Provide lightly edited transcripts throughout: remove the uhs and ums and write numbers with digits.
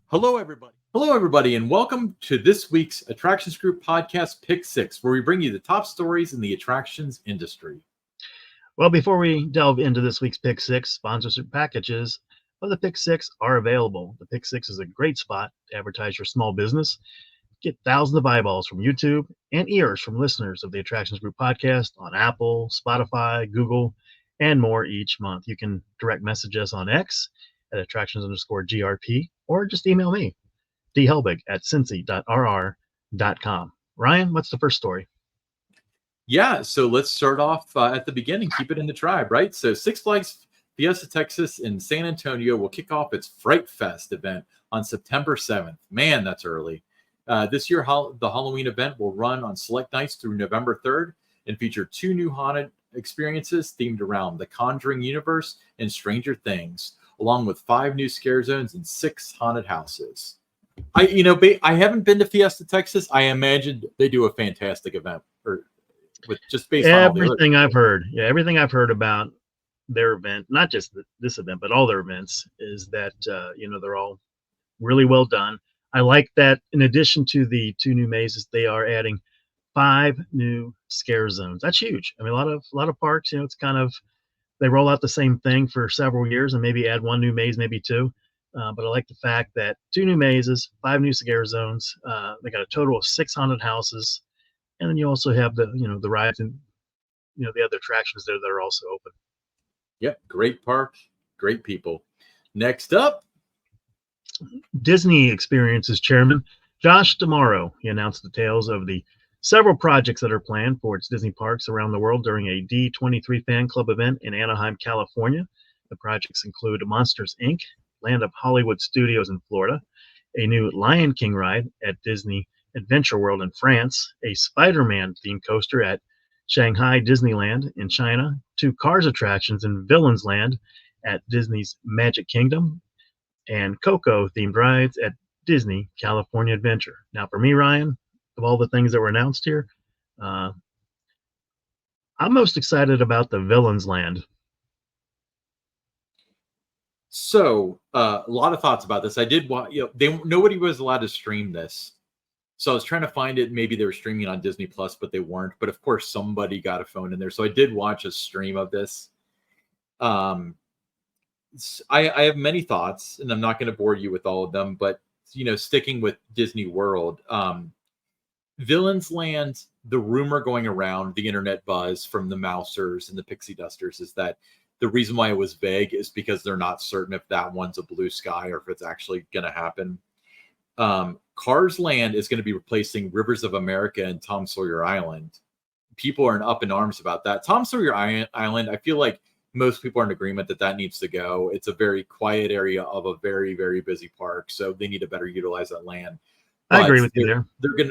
Hello, everybody, and welcome to this week's Attractions Group Podcast Pick 6, where we bring you the top stories in the attractions industry. Well, before we delve into this week's Pick 6, sponsorship packages of the Pick 6 are available. The Pick 6 is a great spot to advertise your small business. Get thousands of eyeballs from YouTube and ears from listeners of the Attractions Group Podcast on Apple, Spotify, Google, and more each month. You can direct message us on X at attractions_GRP, or just email me, dhelbig@cincy.rr.com. Ryan, what's the first story? Yeah, so let's start off at the beginning. Keep it in the tribe, right? So Six Flags Fiesta Texas in San Antonio will kick off its Fright Fest event on September 7th. Man, that's early. This year, the Halloween event will run on select nights through November 3rd and feature 2 new haunted experiences themed around the Conjuring universe and Stranger Things, along with 5 new scare zones and 6 haunted houses. I haven't been to Fiesta Texas. I imagine they do a fantastic event, or with just based on everything I've heard. Yeah, everything I've heard about their event, not just this event, but all their events, is that they're all really well done. I like that in addition to the 2 new mazes, they are adding 5 new scare zones. That's huge. I mean, a lot of parks, it's kind of, they roll out the same thing for several years and maybe add 1 new maze, maybe 2. But I like the fact that 2 new mazes, 5 new scare zones. They got a total of 6 haunted houses, and then you also have the the rides and the other attractions there that are also open. Yep, great park, great people. Next up, Disney Experiences chairman Josh D'Amaro. He announced details of the several projects that are planned for its Disney parks around the world during a D23 fan club event in Anaheim, California. The projects include Monsters, Inc., Land of Hollywood Studios in Florida, a new Lion King ride at Disney Adventure World in France, a Spider-Man themed coaster at Shanghai Disneyland in China, 2 Cars attractions in Villains Land at Disney's Magic Kingdom, and Coco themed rides at Disney California Adventure. Now, for me, Ryan, of all the things that were announced here, I'm most excited about the Villains Land. So a lot of thoughts about this. I did want, nobody was allowed to stream this. So I was trying to find it. Maybe they were streaming on Disney Plus, but they weren't. But of course, somebody got a phone in there. So I did watch a stream of this. I have many thoughts, and I'm not going to bore you with all of them. But, sticking with Disney World, Villains Land, the rumor going around, the internet buzz from the Mousers and the Pixie Dusters is that the reason why it was vague is because they're not certain if that one's a blue sky or if it's actually going to happen. Cars Land is going to be replacing Rivers of America and Tom Sawyer Island. People are up in arms about that. Tom Sawyer Island, I feel like most people are in agreement that needs to go. It's a very quiet area of a very, very busy park, so they need to better utilize that land. I agree with you there.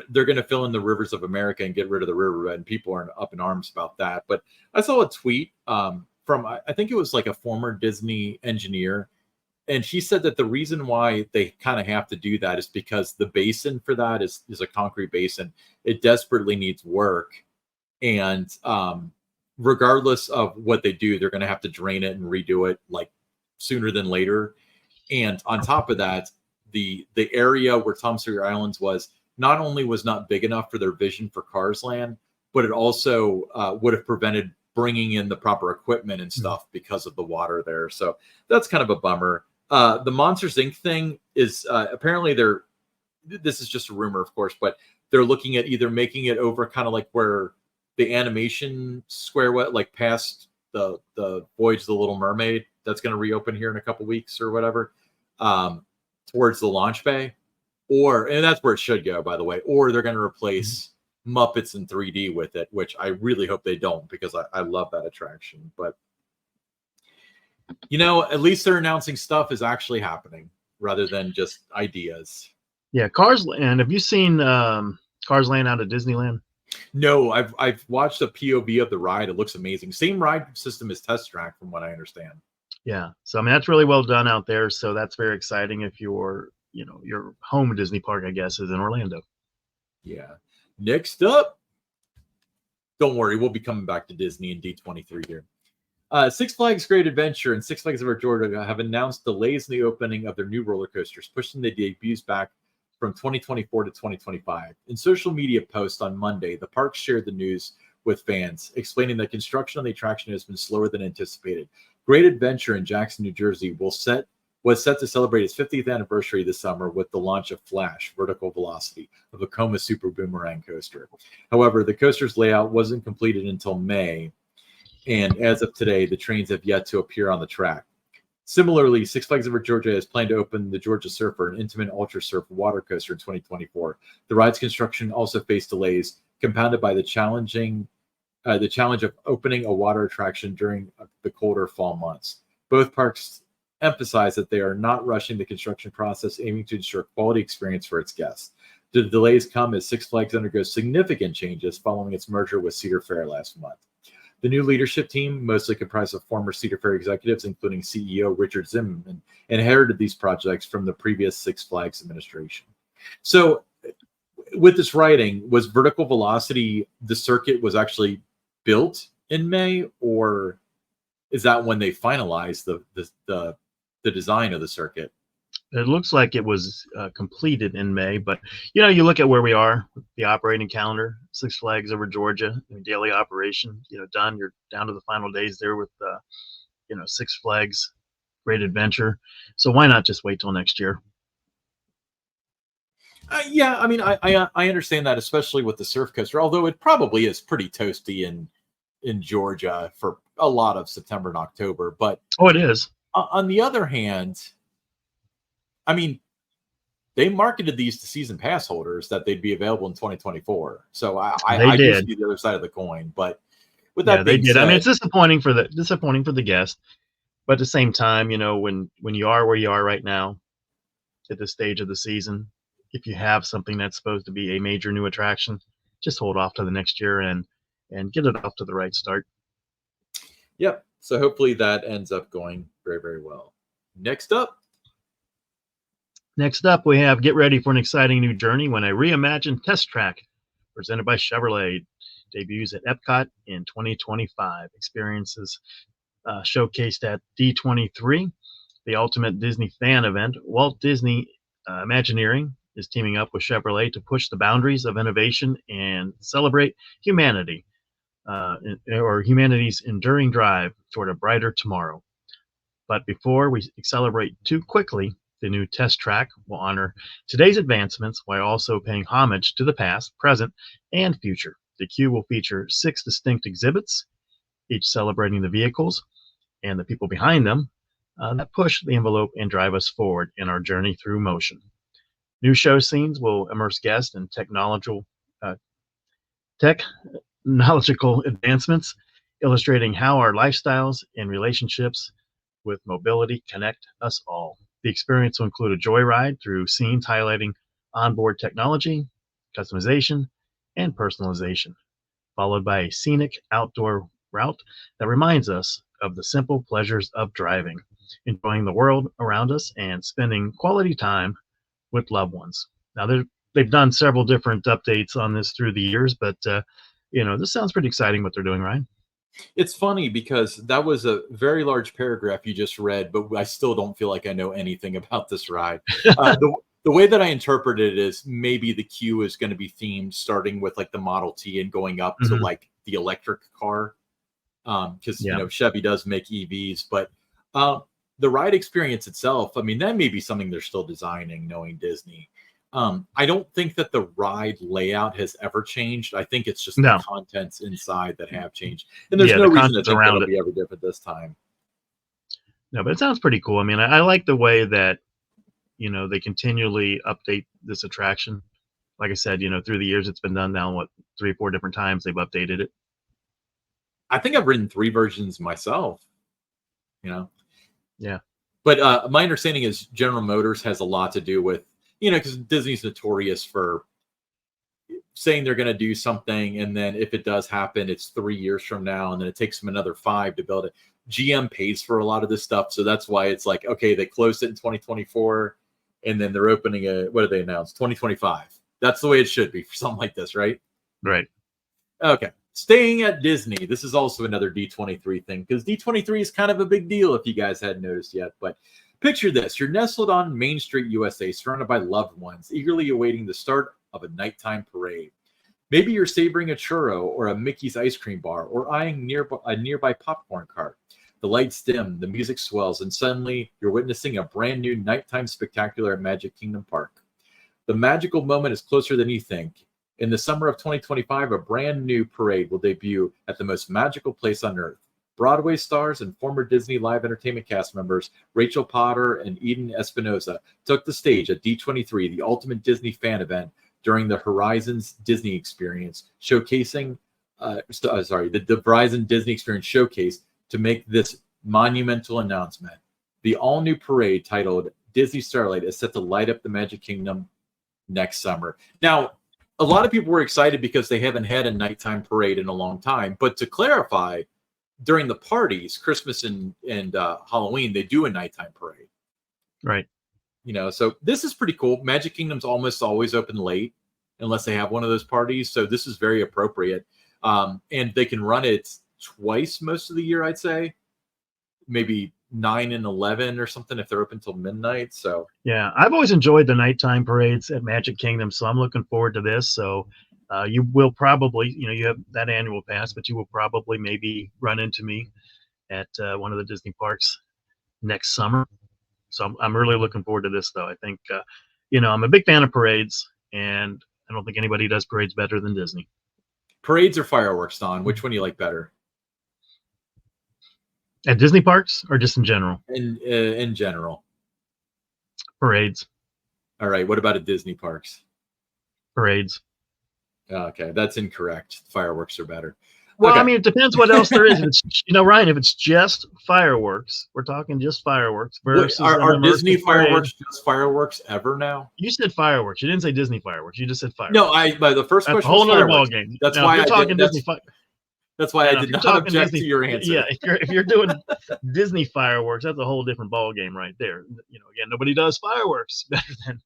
They're gonna fill in the Rivers of America and get rid of the riverbed, and people are up in arms about that. But I saw a tweet from, I think it was like a former Disney engineer, and he said that the reason why they kind of have to do that is because the basin for that is a concrete basin. It desperately needs work, and regardless of what they do, they're going to have to drain it and redo it like sooner than later. And on top of that, the area where Tom Sawyer Islands was not only was not big enough for their vision for Cars Land, but it also would have prevented bringing in the proper equipment and stuff because of the water there. So that's kind of a bummer. The Monsters Inc. thing is apparently this is just a rumor, of course, but they're looking at either making it over kind of like where the animation square went, like past the Voyage of the Little Mermaid, that's going to reopen here in a couple weeks or whatever, towards the launch bay, and that's where it should go, by the way, or they're going to replace Muppets in 3D with it, which I really hope they don't, because I love that attraction. But at least they're announcing stuff is actually happening rather than just ideas. Yeah, Cars Land. Have you seen Cars Land out of Disneyland? No, I've watched a POV of the ride. It looks amazing. Same ride system as Test Track, from what I understand. Yeah, so I mean that's really well done out there. So that's very exciting if your home Disney park, I guess, is in Orlando. Yeah. Next up, don't worry, we'll be coming back to Disney and D23 here. Six Flags Great Adventure and Six Flags Over Georgia have announced delays in the opening of their new roller coasters, pushing the debuts back from 2024 to 2025. In social media posts on Monday, the park shared the news with fans, explaining that construction on the attraction has been slower than anticipated. Great Adventure in Jackson, New Jersey was set to celebrate its 50th anniversary this summer with the launch of Flash Vertical Velocity, a Vekoma Super Boomerang coaster. However, the coaster's layout wasn't completed until May, and as of today, the trains have yet to appear on the track. Similarly, Six Flags Over Georgia has planned to open the Georgia Surfer, an intimate ultra surf water coaster, in 2024. The ride's construction also faced delays, compounded by the challenge of opening a water attraction during the colder fall months. Both parks emphasize that they are not rushing the construction process, aiming to ensure quality experience for its guests. The delays come as Six Flags undergoes significant changes following its merger with Cedar Fair last month. The new leadership team, mostly comprised of former Cedar Fair executives, including CEO Richard Zimmerman, inherited these projects from the previous Six Flags administration. So with this writing, was Vertical Velocity, the circuit was actually built in May, or is that when they finalized the design of the circuit? It looks like it was completed in May, but you look at where we are with the operating calendar. Six Flags Over Georgia, daily operation, done. You're down to the final days there with Six Flags Great Adventure. So why not just wait till next year? Yeah, I mean, I understand that, especially with the surf coaster, although it probably is pretty toasty in Georgia for a lot of September and October. But it is. On the other hand, I mean, they marketed these to season pass holders that they'd be available in 2024. So I do see the other side of the coin. But with that being said, I mean, it's disappointing for the guest. But at the same time, when you are where you are right now, at this stage of the season, if you have something that's supposed to be a major new attraction, just hold off to the next year and get it off to the right start. Yep. So hopefully that ends up going very, very well. Next up, we have Get Ready for an Exciting New Journey when a reimagined test track presented by Chevrolet debuts at Epcot in 2025. Experiences showcased at D23, the ultimate Disney fan event. Walt Disney Imagineering is teaming up with Chevrolet to push the boundaries of innovation and celebrate humanity, or humanity's enduring drive toward a brighter tomorrow. But before we accelerate too quickly, the new test track will honor today's advancements while also paying homage to the past, present, and future. The queue will feature 6 distinct exhibits, each celebrating the vehicles and the people behind them that push the envelope and drive us forward in our journey through motion. New show scenes will immerse guests in technological advancements, illustrating how our lifestyles and relationships with mobility connect us all. The experience will include a joyride through scenes highlighting onboard technology, customization, and personalization, followed by a scenic outdoor route that reminds us of the simple pleasures of driving, enjoying the world around us, and spending quality time with loved ones. Now, they've done several different updates on this through the years, but this sounds pretty exciting what they're doing, Ryan. It's funny because that was a very large paragraph you just read, but I still don't feel like I know anything about this ride. The way that I interpret it is maybe the queue is going to be themed starting with like the Model T and going up to like the electric car. Because Chevy does make EVs, but the ride experience itself, I mean, that may be something they're still designing, knowing Disney. I don't think that the ride layout has ever changed. I think it's just the contents inside that have changed. And there's no reason to think it'll be ever different this time. No, but it sounds pretty cool. I mean, I like the way that, they continually update this attraction. Like I said, through the years, it's been done now, 3 or 4 different times they've updated it. I think I've written 3 versions myself, Yeah. But my understanding is General Motors has a lot to do with, because Disney's notorious for saying they're going to do something, and then if it does happen, it's 3 years from now, and then it takes them another 5 to build it. GM pays for a lot of this stuff, so that's why it's like, okay, they closed it in 2024, and then they're opening what did they announce? 2025. That's the way it should be for something like this, right? Right. Okay. Staying at Disney, this is also another D23 thing, because D23 is kind of a big deal if you guys hadn't noticed yet. But picture this. You're nestled on Main Street, USA, surrounded by loved ones, eagerly awaiting the start of a nighttime parade. Maybe you're savoring a churro or a Mickey's ice cream bar, or eyeing a nearby popcorn cart. The lights dim, the music swells, and suddenly you're witnessing a brand new nighttime spectacular at Magic Kingdom Park. The magical moment is closer than you think. In the summer of 2025, a brand new parade will debut at the most magical place on earth. Broadway stars and former Disney Live Entertainment cast members Rachel Potter and Eden Espinosa took the stage at D23, the ultimate Disney fan event, during the Horizons Disney Experience, showcasing, the Verizon Disney Experience showcase to make this monumental announcement. The all-new parade titled Disney Starlight is set to light up the Magic Kingdom next summer. Now, a lot of people were excited because they haven't had a nighttime parade in a long time. But to clarify, during the parties, Christmas and Halloween, they do a nighttime parade. Right. You know, so this is pretty cool. Magic Kingdom's almost always open late unless they have one of those parties. So this is very appropriate. And they can run it twice most of the year, I'd say. Maybe 9 and 11 or something if they're open until midnight. So yeah, I've always enjoyed the nighttime parades at Magic Kingdom, so I'm looking forward to this. So you will probably, you have that annual pass, but you will probably maybe run into me at one of the Disney parks next summer. So I'm really looking forward to this, though. I think, I'm a big fan of parades, and I don't think anybody does parades better than Disney. Parades or fireworks, Don? Which one do you like better? At Disney parks or just in general? In general. Parades. All right. What about at Disney parks? Parades. Okay, that's incorrect. Fireworks are better. Well, okay. I mean, it depends what else there is. If it's, Ryan, if it's just fireworks, we're talking just fireworks. Versus are Disney fireworks just fireworks ever now? You said fireworks. You didn't say Disney fireworks. You just said fireworks. No, but the first that's question a whole was other ball game. That's now, why you're talking Disney. That's why I did not object to your answer. Yeah, if you're doing Disney fireworks, that's a whole different ball game right there. Again, nobody does fireworks better than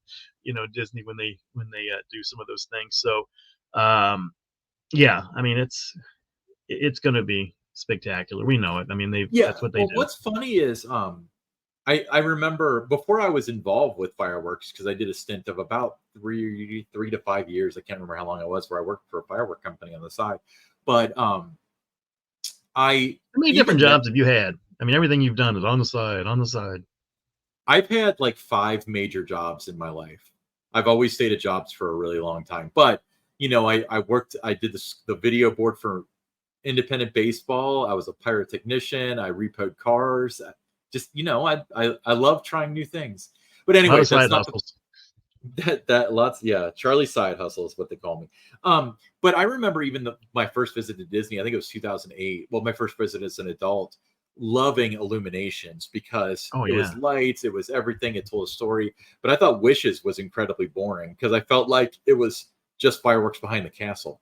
Disney when they do some of those things. So, yeah, I mean it's going to be spectacular. We know it. I mean, that's what they do. What's funny is I remember before I was involved with fireworks, because I did a stint of about 3 to 5 years. I can't remember how long it was, where I worked for a firework company on the side. But how many different jobs have you had? I mean, everything you've done is on the side. I've had like 5 major jobs in my life. I've always stayed at jobs for a really long time. But, I did the video board for independent baseball. I was a pyrotechnician. I repoed cars. Just, I love trying new things. But anyway, that's not Charlie side hustle is what they call me. But I remember even my first visit to Disney, I think it was 2008. Well, my first visit as an adult, loving Illuminations because it was lights, it was everything. It told a story. But I thought Wishes was incredibly boring because I felt like it was just fireworks behind the castle.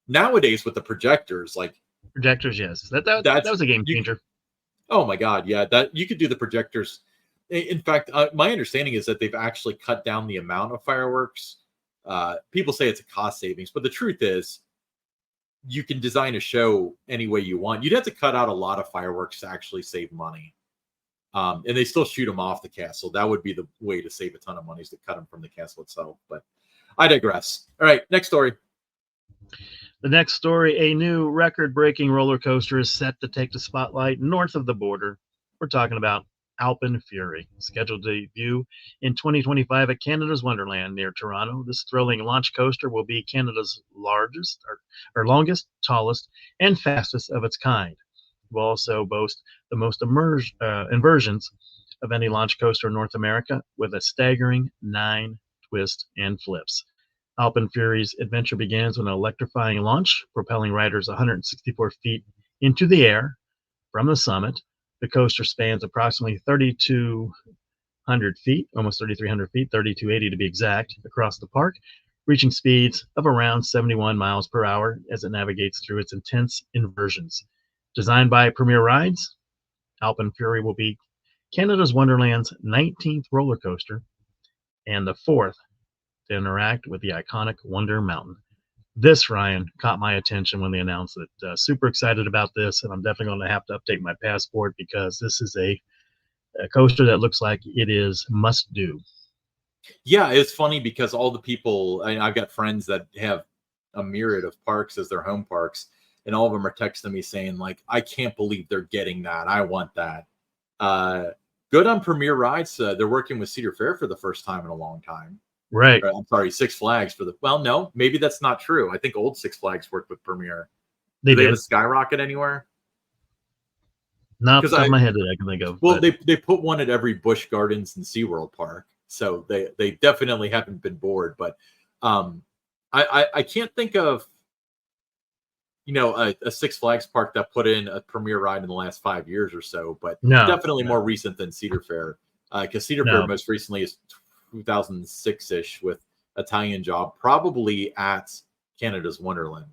Nowadays with the projectors, yes, that was a game changer. Oh my God, yeah, that you could do the projectors. In fact, my understanding is that they've actually cut down the amount of fireworks. People say it's a cost savings, but the truth is you can design a show any way you want. You'd have to cut out a lot of fireworks to actually save money. And they still shoot them off the castle. That would be the way to save a ton of money, is to cut them from the castle itself. But I digress. All right, next story. The next story, a new record-breaking roller coaster is set to take the spotlight north of the border. We're talking about Alpine Fury, scheduled to debut in 2025 at Canada's Wonderland near Toronto. This thrilling launch coaster will be Canada's largest, or longest, tallest, and fastest of its kind. It will also boast the most inversions of any launch coaster in North America, with a staggering 9 twists and flips. Alpine Fury's adventure begins with an electrifying launch, propelling riders 164 feet into the air from the summit. The coaster spans approximately 3,200 feet, almost 3,300 feet, 3,280 to be exact, across the park, reaching speeds of around 71 miles per hour as it navigates through its intense inversions. Designed by Premier Rides, Alpine Fury will be Canada's Wonderland's 19th roller coaster and the 4th to interact with the iconic Wonder Mountain. this, Ryan, caught my attention when they announced it. Super excited about this, and I'm definitely going to have to update my passport because this is a coaster that looks like it is must do. Yeah, it's funny because all the people, I've got friends that have a myriad of parks as their home parks, and all of them are texting me saying, like, I can't believe they're getting that. I want that. Good on Premier Rides. They're working with Cedar Fair for the first time in a long time. Right. I'm sorry, Six Flags well, no, maybe that's not true. I think old Six Flags worked with Premier. They Do they have did. a Skyrocket anywhere? Not off the top of my head that I can think of. Well, they put one at every Busch Gardens and SeaWorld park. So they definitely haven't been bored. But I can't think of, a Six Flags park that put in a Premier ride in the last 5 years or so, but definitely more recent than Cedar Fair. Because Cedar Fair most recently is 2006-ish with Italian Job, probably at Canada's Wonderland.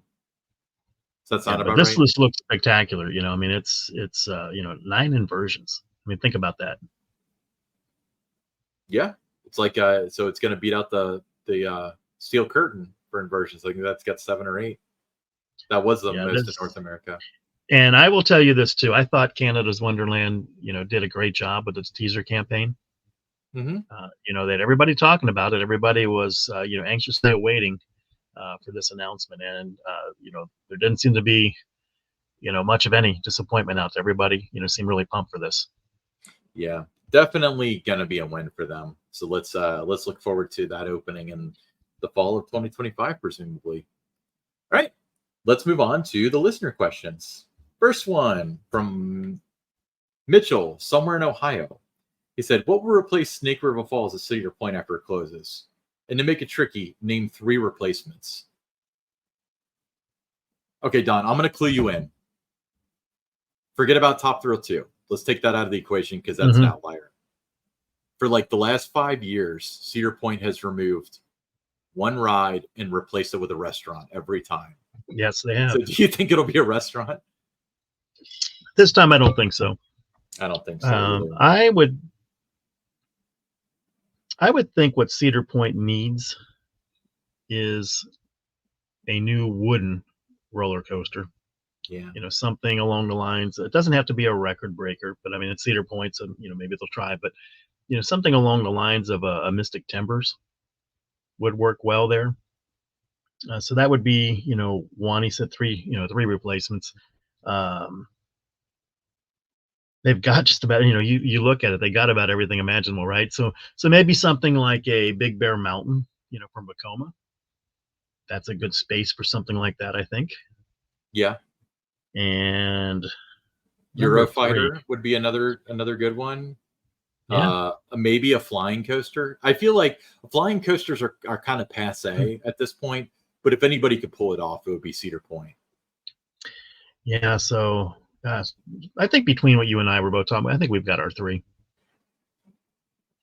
Does that sound about right? This list looks spectacular. I mean, it's 9 inversions. I mean, think about that. Yeah, it's like so it's going to beat out the Steel Curtain for inversions. I think that's got 7 or 8. That was the most in North America. And I will tell you this too. I thought Canada's Wonderland, did a great job with its teaser campaign. Mm-hmm. That everybody talking about it. Everybody was, anxiously awaiting for this announcement, and there didn't seem to be, much of any disappointment out there. Everybody, seemed really pumped for this. Yeah, definitely gonna be a win for them. So let's look forward to that opening in the fall of 2025, presumably. All right, let's move on to the listener questions. First one from Mitchell, somewhere in Ohio. He said, "What will replace Snake River Falls at Cedar Point after it closes? And to make it tricky, name 3 replacements." Okay, Don, I'm going to clue you in. Forget about Top Thrill 2. Let's take that out of the equation because that's an outlier. For like the last 5 years, Cedar Point has removed one ride and replaced it with a restaurant every time. Yes, they have. So do you think it'll be a restaurant? This time, I don't think so. I don't think so. I would think what Cedar Point needs is a new wooden roller coaster. Yeah. Something along the lines. It doesn't have to be a record breaker, but I mean, it's Cedar Point, so maybe they'll try. But something along the lines of a Mystic Timbers would work well there. So that would be one. He said 3. 3 replacements. They've got just about, you look at it, they got about everything imaginable, right? So maybe something like a Big Bear Mountain, from Vekoma. That's a good space for something like that, I think. Yeah. And Eurofighter would be another good one. Yeah. Maybe a flying coaster. I feel like flying coasters are kind of passe at this point, but if anybody could pull it off, it would be Cedar Point. Yeah, so I think between what you and I were both talking about, I think we've got our 3.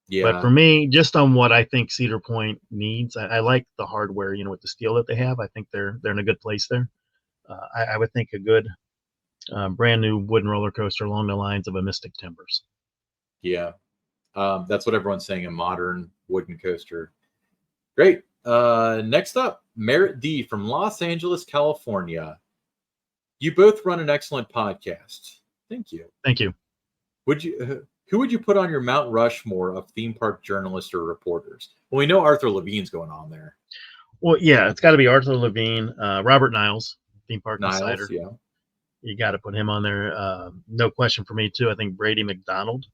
Yeah. But for me, just on what I think Cedar Point needs, I like the hardware, with the steel that they have. I think they're in a good place there. I would think a good brand new wooden roller coaster along the lines of a Mystic Timbers. Yeah. That's what everyone's saying, a modern wooden coaster. Great. Next up, Merritt D from Los Angeles, California. You both run an excellent podcast. Thank you. Thank you. Who would you put on your Mount Rushmore of theme park journalists or reporters? Well, we know Arthur Levine's going on there. Well, yeah, it's got to be Arthur Levine, Robert Niles, theme park insider. Yeah. You got to put him on there. No question for me too. I think Brady McDonald,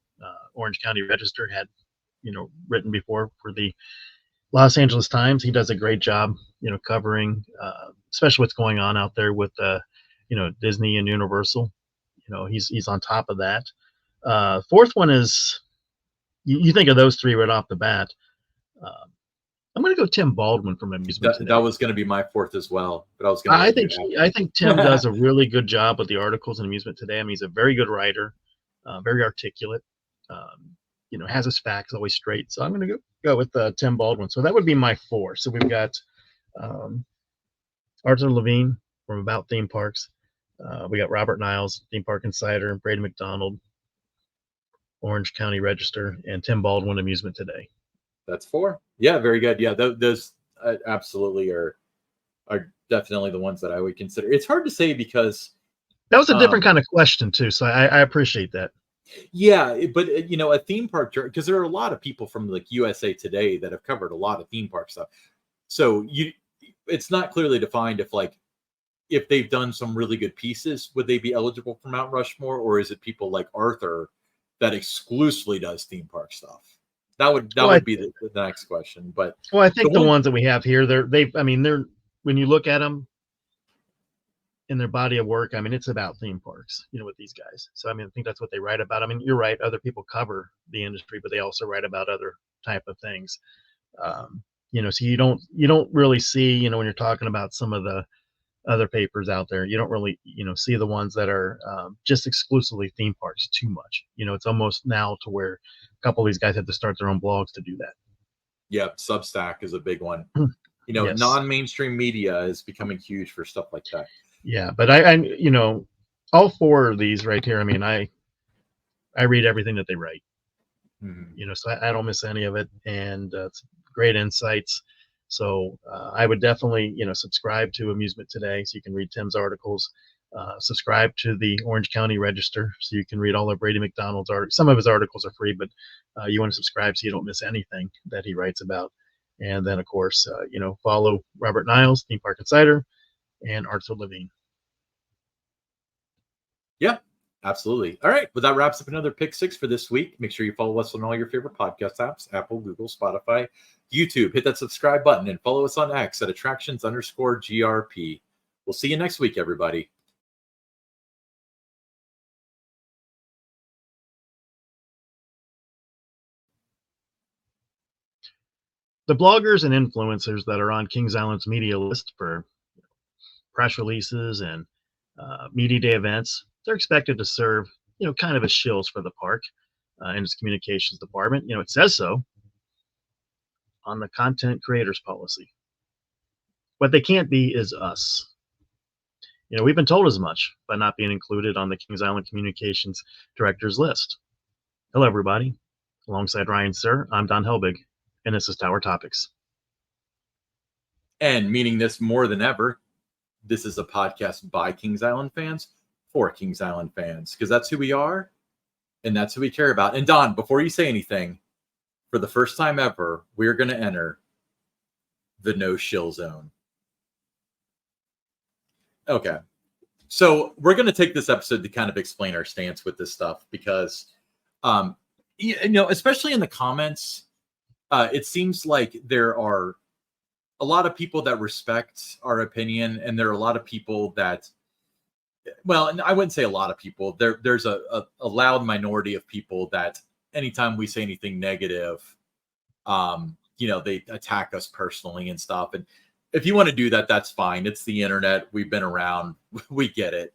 Orange County Register, had written before for the Los Angeles Times. He does a great job, covering, especially what's going on out there with Disney and Universal. He's on top of that. Fourth one is you think of those 3 right off the bat. I'm going to go Tim Baldwin from Amusement Today. That was going to be my 4th as well, but I think Tim does a really good job with the articles in Amusement Today. I mean, he's a very good writer, very articulate. Has his facts always straight. So I'm going to go with Tim Baldwin. So that would be my 4. So we've got Arthur Levine from About Theme Parks. We got Robert Niles, theme park insider, Brady McDonald, Orange County Register, and Tim Baldwin, Amusement Today. That's 4. Yeah, very good. Yeah, those absolutely are definitely the ones that I would consider. It's hard to say because that was a different kind of question too, so I appreciate that. Yeah, but a theme park, because there are a lot of people from like USA Today that have covered a lot of theme park stuff. So it's not clearly defined if they've done some really good pieces, would they be eligible for Mount Rushmore, or is it people like Arthur that exclusively does theme park stuff? That would be the next question. But I think the ones that we have here, they're when you look at them in their body of work, I mean, it's about theme parks, with these guys. So, I mean, I think that's what they write about. I mean, you're right. Other people cover the industry, but they also write about other type of things. So you don't really see, when you're talking about some of the other papers out there, you don't really, see the ones that are just exclusively theme parks too much. It's almost now to where a couple of these guys have to start their own blogs to do that. Yeah, Substack is a big one. Yes. Non-mainstream media is becoming huge for stuff like that. Yeah, but I all four of these right here, I mean, I read everything that they write. Mm-hmm. So I don't miss any of it, and it's great insights. So I would definitely, subscribe to Amusement Today so you can read Tim's articles. Subscribe to the Orange County Register so you can read all of Brady McDonald's articles. Some of his articles are free, but you want to subscribe so you don't miss anything that he writes about. And then, of course, follow Robert Niles, Theme Park Insider, and Arthur Levine. Yeah, absolutely. All right. Well, that wraps up another Pick Six for this week. Make sure you follow us on all your favorite podcast apps: Apple, Google, Spotify, YouTube. Hit that subscribe button and follow us on X at attractions_GRP. We'll see you next week, everybody. The bloggers and influencers that are on Kings Island's media list for press releases and media day events, they're expected to serve, kind of as shills for the park and its communications department. It says so on the content creators policy. What they can't be is us. We've been told as much by not being included on the Kings Island Communications Directors list. Hello, everybody. Alongside Ryan Sir, I'm Don Helbig, and this is Tower Topics. And meaning this more than ever, this is a podcast by Kings Island fans for Kings Island fans, because that's who we are and that's who we care about. And Don, before you say anything, for the first time ever, we're going to enter the no shill zone. Okay. So we're going to take this episode to kind of explain our stance with this stuff because, especially in the comments, it seems like there are a lot of people that respect our opinion, and there are a lot of people that, well, I wouldn't say a lot of people. There's a loud minority of people that anytime we say anything negative, they attack us personally and stuff. And if you want to do that, that's fine. It's the internet. We've been around. We get it.